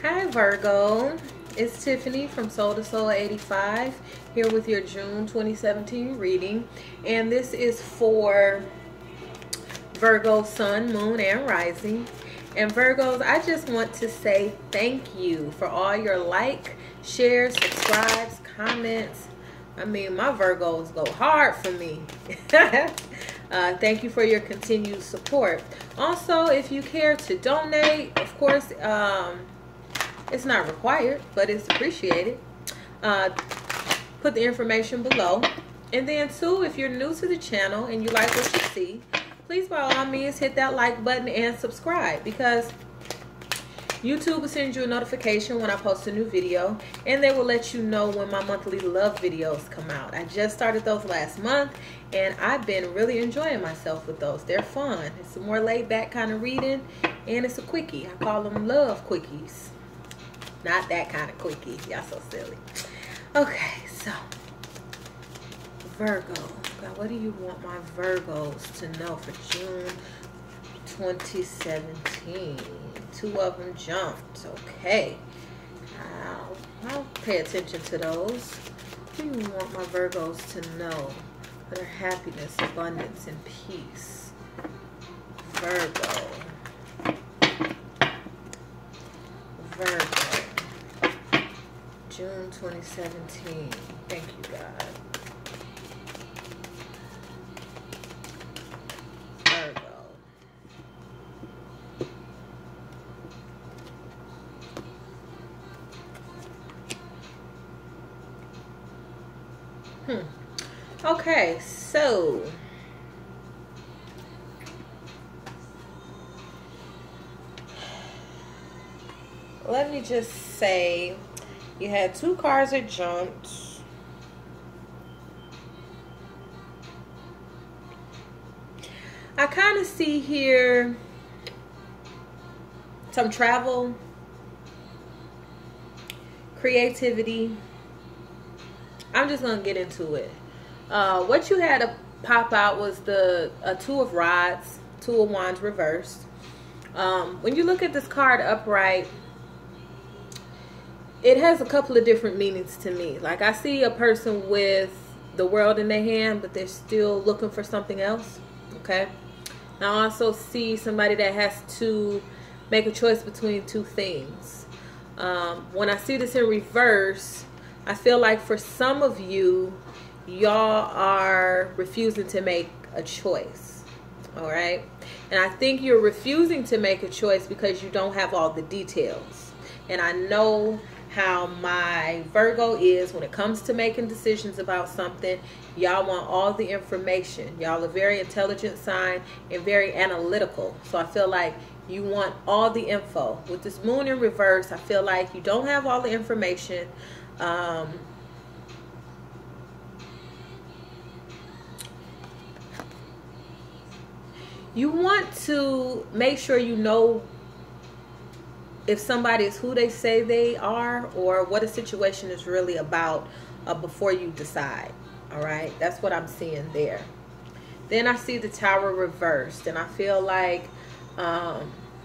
Hi Virgo, it's Tiffany from Soul to Soul 85 here with your June 2017 reading, and this is for Virgo Sun, Moon, and Rising. And Virgos, I just want to say thank you for all your like, shares, subscribes, comments. I mean, my Virgos go hard for me. Thank you for your continued support. Also, if you care to donate, of course, it's not required, but it's appreciated. Put the information below. And then too, if you're new to the channel and you like what you see, please by all means hit that like button and subscribe, because YouTube will send you a notification when I post a new video, and they will let you know when my monthly love videos come out. I just started those last month, and I've been really enjoying myself with those. They're fun. It's a more laid back kind of reading, and it's a quickie. I call them love quickies. Not that kind of quickie. Y'all so silly. Okay, so Virgo. God, what do you want my Virgos to know for June 2017? Two of them jumped. Okay. I'll pay attention to those. What do you want my Virgos to know for their happiness, abundance, and peace? Virgo. June 2017. Thank you, God. Virgo. Okay, so let me just say, you had two cards that jumped. I kind of see here some travel, creativity. I'm just gonna get into it. What you had to pop out was the Two of Rods, Two of Wands reversed. When you look at this card upright, it has a couple of different meanings to me. Like, I see a person with the world in their hand, but they're still looking for something else. Okay. Now, I also see somebody that has to make a choice between two things. When I see this in reverse, I feel like for some of you, y'all are refusing to make a choice. All right. And I think you're refusing to make a choice because you don't have all the details. And I know how my Virgo is when it comes to making decisions about something. Y'all want all the information. Y'all are very intelligent sign and very analytical. So I feel like you want all the info. With this moon in reverse, I feel like you don't have all the information. You want to make sure you know if somebody is who they say they are, or what a situation is really about before you decide. All right, that's what I'm seeing there. Then I see the Tower reversed, and I feel like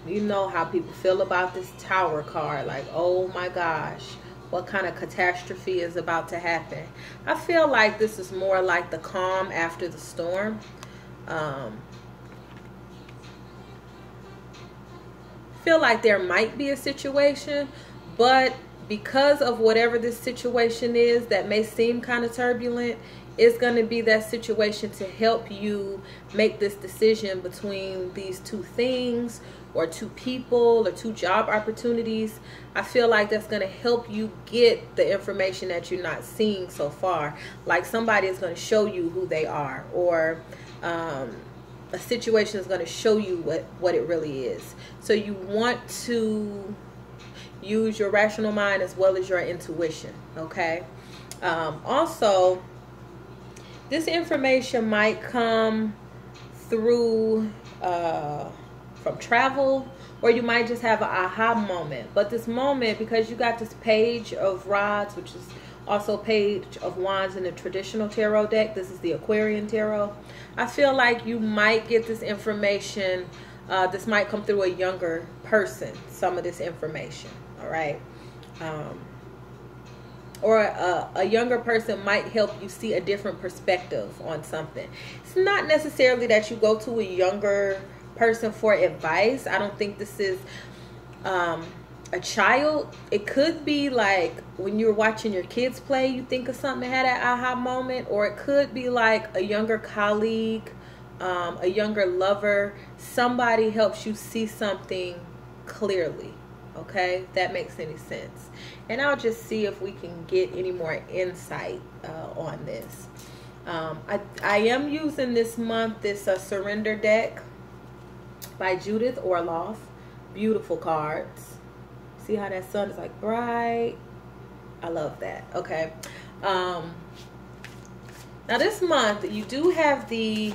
you know how people feel about this Tower card. Like, oh my gosh, what kind of catastrophe is about to happen? I feel like this is more like the calm after the storm. Feel like there might be a situation, but because of whatever this situation is that may seem kind of turbulent, it's going to be that situation to help you make this decision between these two things, or two people, or two job opportunities. I feel like that's going to help you get the information that you're not seeing so far. Like, somebody is going to show you who they are, or a situation is going to show you what it really is. So you want to use your rational mind as well as your intuition. Okay. Also, this information might come through from travel, or you might just have an aha moment. But this moment, because you got this Page of Rods, which is also Page of Wands in the traditional tarot deck, this is the Aquarian tarot, I feel like you might get this information This might come through a younger person, some of this information, all right? Or a younger person might help you see a different perspective on something. It's not necessarily that you go to a younger person for advice. I don't think this is a child. It could be like when you're watching your kids play, you think of something that had an aha moment, or it could be like a younger colleague, a younger lover. Somebody helps you see something clearly. Okay, if that makes any sense. And I'll just see if we can get any more insight on this. I am using this month this Surrender deck by Judith Orloff. Beautiful cards. See how that sun is like bright? I love that. Okay. Now this month you do have the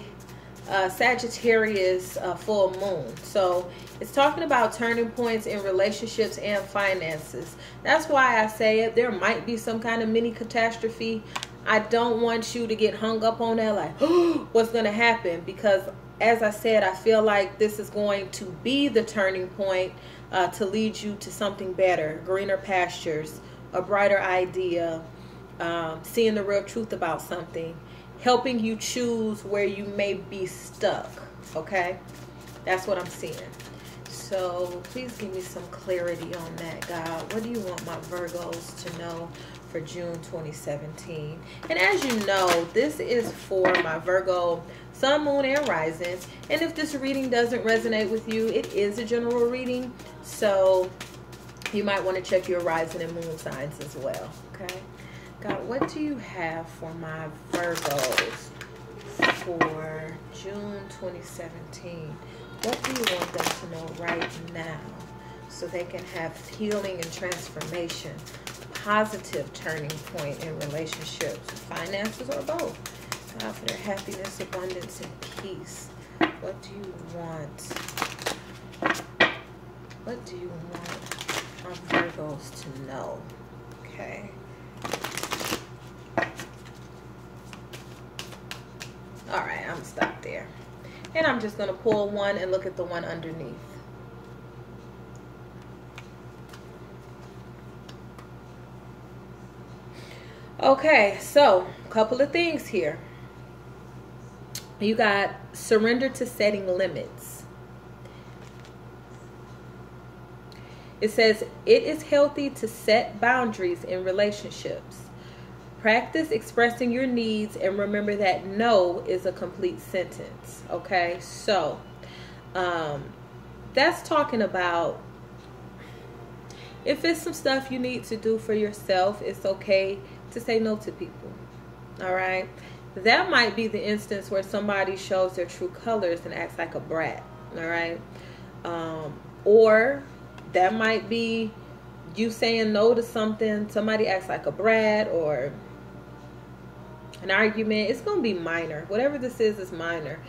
Sagittarius full moon. So it's talking about turning points in relationships and finances. That's why I say it. There might be some kind of mini catastrophe. I don't want you to get hung up on that, like, oh, what's going to happen? Because as I said, I feel like this is going to be the turning point to lead you to something better, greener pastures, a brighter idea, seeing the real truth about something, helping you choose where you may be stuck. Okay, that's what I'm seeing. So please give me some clarity on that, God. What do you want my Virgos to know for June 2017? And as you know, this is for my Virgo sun, moon, and rising. And if this reading doesn't resonate with you, it is a general reading. So you might want to check your rising and moon signs as well. Okay, God, what do you have for my Virgos for June 2017? What do you want them to know right now so they can have healing and transformation, positive turning point in relationships, finances, or both? God, for their happiness, abundance, and peace. What do you want? What do you want my Virgos to know? Okay. All right, I'm gonna stop there. And I'm just going to pull one and look at the one underneath. Okay, so a couple of things here. You got surrender to setting limits. It says it is healthy to set boundaries in relationships. Practice expressing your needs and remember that no is a complete sentence. Okay, so that's talking about if it's some stuff you need to do for yourself, it's okay to say no to people. All right, that might be the instance where somebody shows their true colors and acts like a brat. All right, or that might be you saying no to something, somebody acts like a brat, or an argument. It's going to be minor. Whatever this is minor.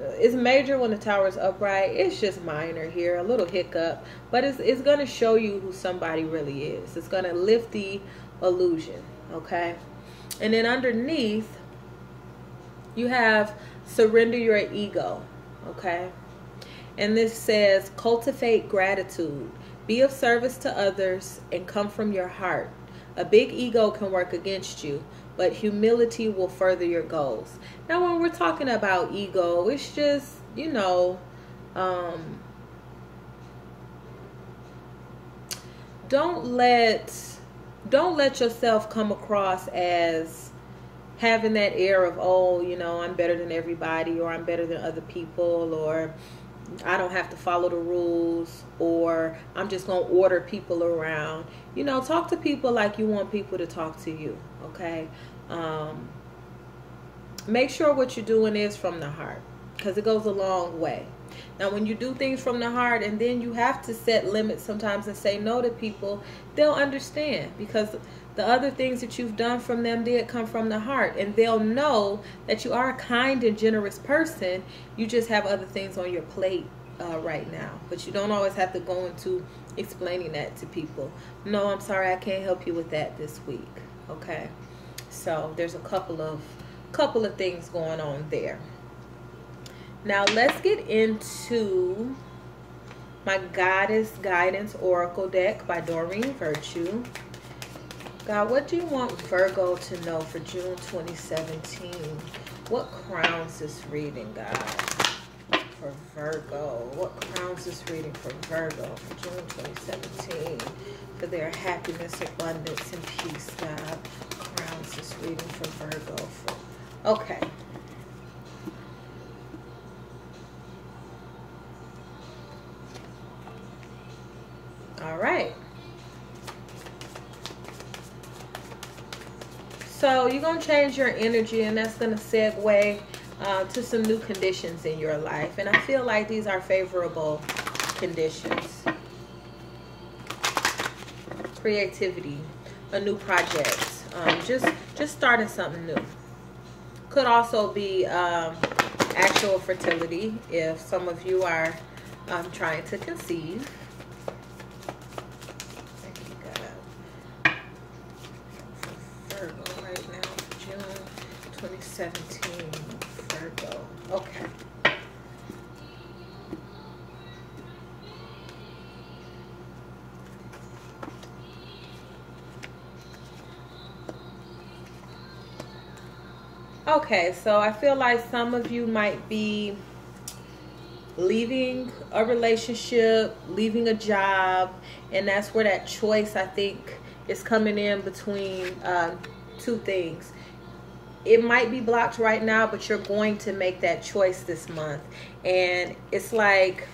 It's major when the tower is upright. It's just minor here, a little hiccup, but it's going to show you who somebody really is. It's going to lift the illusion. Okay, and then underneath you have surrender your ego. Okay, and this says cultivate gratitude, be of service to others, and come from your heart. A big ego can work against you, but humility will further your goals. Now, when we're talking about ego, it's just, you know, don't let yourself come across as having that air of, oh, you know, I'm better than everybody, or I'm better than other people, or I don't have to follow the rules, or I'm just going to order people around. You know, talk to people like you want people to talk to you, okay? Make sure what you're doing is from the heart, because it goes a long way. Now, when you do things from the heart and then you have to set limits sometimes and say no to people, they'll understand, because the other things that you've done from them did come from the heart, and they'll know that you are a kind and generous person. You just have other things on your plate right now, but you don't always have to go into explaining that to people. No, I'm sorry, I can't help you with that this week. Okay, so there's a couple of things going on there. Now let's get into my Goddess Guidance Oracle deck by Doreen Virtue. God, what do you want Virgo to know for June 2017? What crowns this reading, God, for Virgo? What crowns this reading for Virgo for June 2017? For their happiness, abundance, and peace, God. Crowns this reading for Virgo. Okay. All right. So you're going to change your energy, and that's going to segue to some new conditions in your life. And I feel like these are favorable conditions. Creativity, a new project, just starting something new. Could also be actual fertility if some of you are trying to conceive. Virgo right now, June 2017, Virgo. Okay. Okay, so I feel like some of you might be leaving a relationship, leaving a job, and that's where that choice, I think, is coming in between two things. It might be blocked right now, but you're going to make that choice this month. And it's like,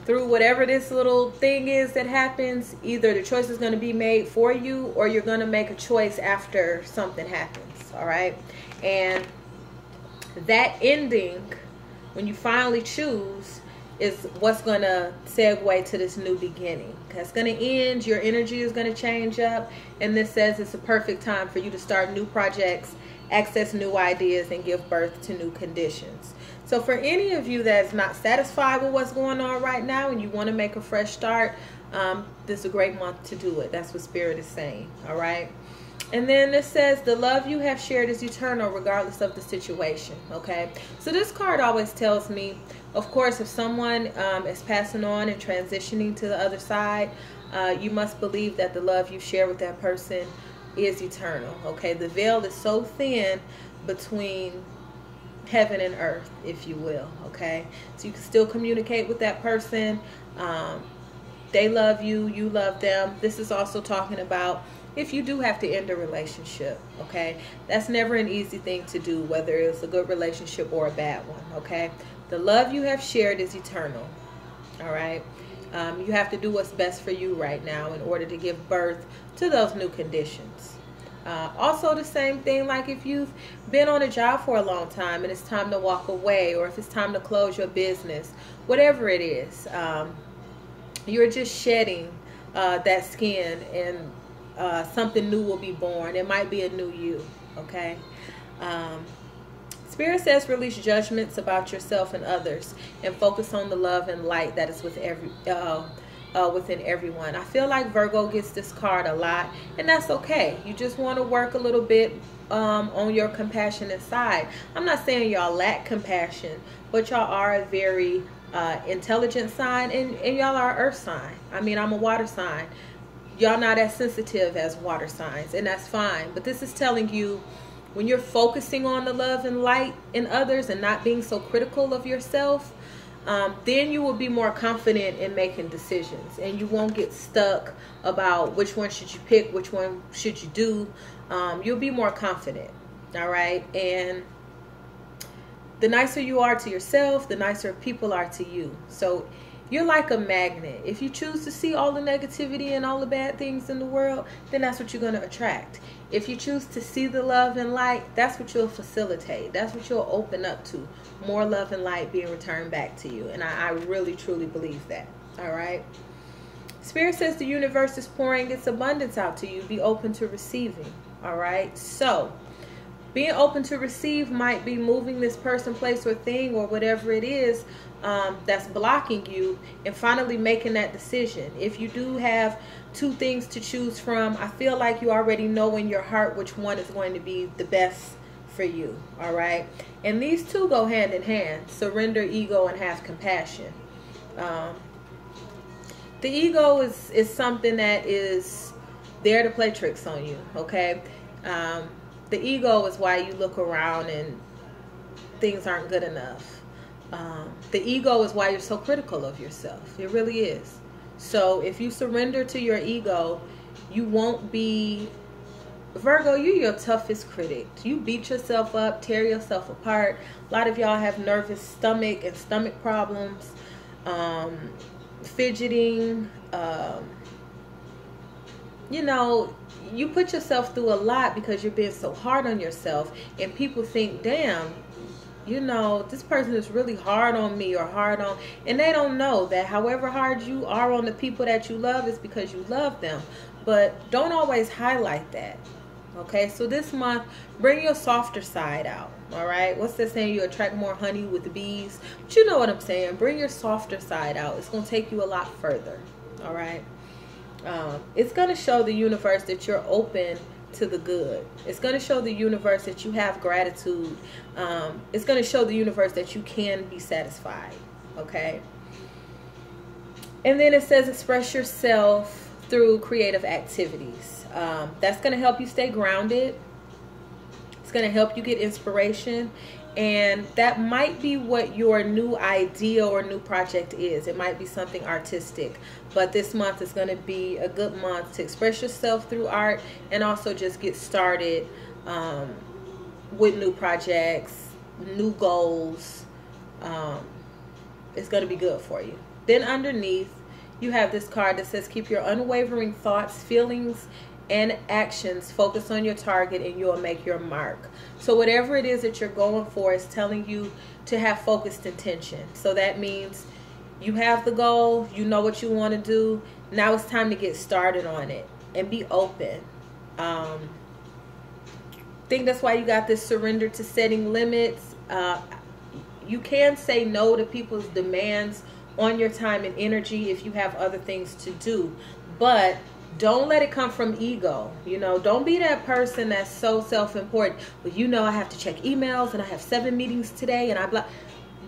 through whatever this little thing is that happens, either the choice is going to be made for you, or you're going to make a choice after something happens. All right. And that ending, when you finally choose, is what's going to segue to this new beginning. It's going to end. Your energy is going to change up. And this says it's a perfect time for you to start new projects, access new ideas, and give birth to new conditions. So for any of you that's not satisfied with what's going on right now and you want to make a fresh start, this is a great month to do it. That's what Spirit is saying. All right. And then this says the love you have shared is eternal regardless of the situation. Okay. So this card always tells me, of course, if someone is passing on and transitioning to the other side, you must believe that the love you share with that person is eternal. Okay. The veil is so thin between heaven and earth, if you will. Okay. So you can still communicate with that person. They love you. You love them. This is also talking about if you do have to end a relationship. Okay. That's never an easy thing to do, whether it's a good relationship or a bad one. Okay. The love you have shared is eternal. All right. You have to do what's best for you right now in order to give birth to those new conditions. Also the same thing, like if you've been on a job for a long time and it's time to walk away, or if it's time to close your business, whatever it is, you're just shedding that skin, and something new will be born. It might be a new you. Okay. Spirit says release judgments about yourself and others and focus on the love and light that is with within everyone. I feel like Virgo gets this card a lot, and that's okay. You just want to work a little bit on your compassionate side. I'm not saying y'all lack compassion, but y'all are a very intelligent sign, and y'all are earth sign. I mean, I'm a water sign. Y'all not as sensitive as water signs, and that's fine. But this is telling you, when you're focusing on the love and light in others and not being so critical of yourself, then you will be more confident in making decisions, and you won't get stuck about which one should you pick, which one should you do. You'll be more confident. All right. And the nicer you are to yourself, the nicer people are to you. So you're like a magnet. If you choose to see all the negativity and all the bad things in the world, then that's what you're going to attract. If you choose to see the love and light, that's what you'll facilitate. That's what you'll open up to. More love and light being returned back to you. And I really, truly believe that. All right. Spirit says the universe is pouring its abundance out to you. Be open to receiving. All right. So being open to receive might be moving this person, place, or thing, or whatever it is that's blocking you, and finally making that decision. If you do have two things to choose from, I feel like you already know in your heart which one is going to be the best for you. All right. And these two go hand in hand: surrender, ego, and have compassion. The ego is something that is there to play tricks on you, okay? The ego is why you look around and things aren't good enough. The ego is why you're so critical of yourself. It really is. So if you surrender to your ego, you won't be... Virgo, you're your toughest critic. You beat yourself up, tear yourself apart. A lot of y'all have nervous stomach and stomach problems, fidgeting. You know, you put yourself through a lot because you're being so hard on yourself, and people think, damn, you know, this person is really hard on me or hard on, and they don't know that however hard you are on the people that you love is because you love them. But don't always highlight that. Okay, so this month, bring your softer side out. All right, what's that saying? You attract more honey with the bees. But you know what I'm saying. Bring your softer side out. It's going to take you a lot further. All right, it's going to show the universe that you're open to the good. It's going to show the universe that you have gratitude. It's going to show the universe that you can be satisfied. Okay, and then it says express yourself through creative activities. That's going to help you stay grounded. It's going to help you get inspiration. And that might be what your new idea or new project is. It might be something artistic. But this month is going to be a good month to express yourself through art and also just get started with new projects, new goals. It's going to be good for you. Then underneath, you have this card that says keep your unwavering thoughts, feelings, and actions focused on your target, and you'll make your mark. So whatever it is that you're going for is telling you to have focused intention. So that means you have the goal, you know what you want to do. Now it's time to get started on it and be open. I think that's why you got this surrender to setting limits. You can say no to people's demands on your time and energy if you have other things to do, but don't let it come from ego. You know, don't be that person that's so self-important. Well, you know, I have to check emails and I have 7 meetings today and I blah.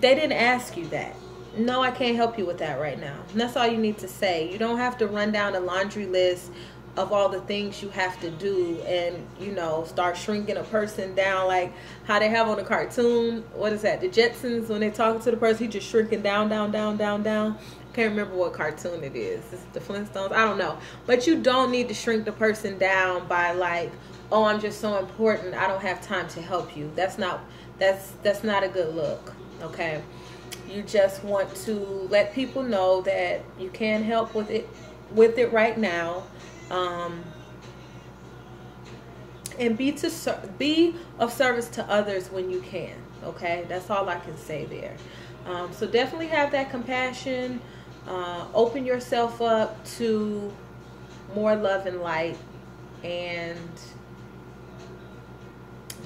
They didn't ask you that. No, I can't help you with that right now. And that's all you need to say. You don't have to run down a laundry list of all the things you have to do and, you know, start shrinking a person down like how they have on the cartoon. What is that? The Jetsons, when they're talking to the person, he just shrinking down, down, down, down, down. Can't remember what cartoon it is. Is it the Flintstones? I don't know. But you don't need to shrink the person down by like, oh, I'm just so important, I don't have time to help you. That's not a good look. Okay. You just want to let people know that you can help with it right now. And be of service to others when you can. Okay, that's all I can say there. So definitely have that compassion. Open yourself up to more love and light, and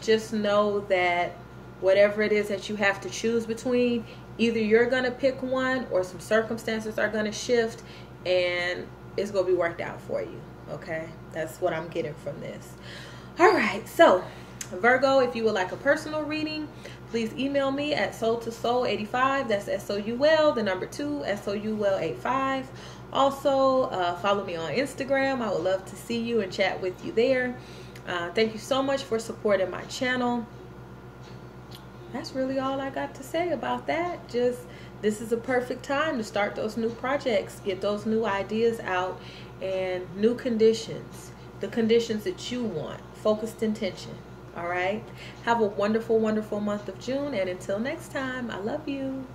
just know that whatever it is that you have to choose between, either you're going to pick one or some circumstances are going to shift and it's going to be worked out for you. Okay, that's what I'm getting from this. All right, so Virgo, if you would like a personal reading, please email me at soul2soul85. That's SOUL, the number 2, SOUL85. Also, follow me on Instagram. I would love to see you and chat with you there. Thank you so much for supporting my channel. That's really all I got to say about that. Just, this is a perfect time to start those new projects, get those new ideas out, and new conditions, the conditions that you want, focused intention. All right, have a wonderful, wonderful month of June, and until next time, I love you.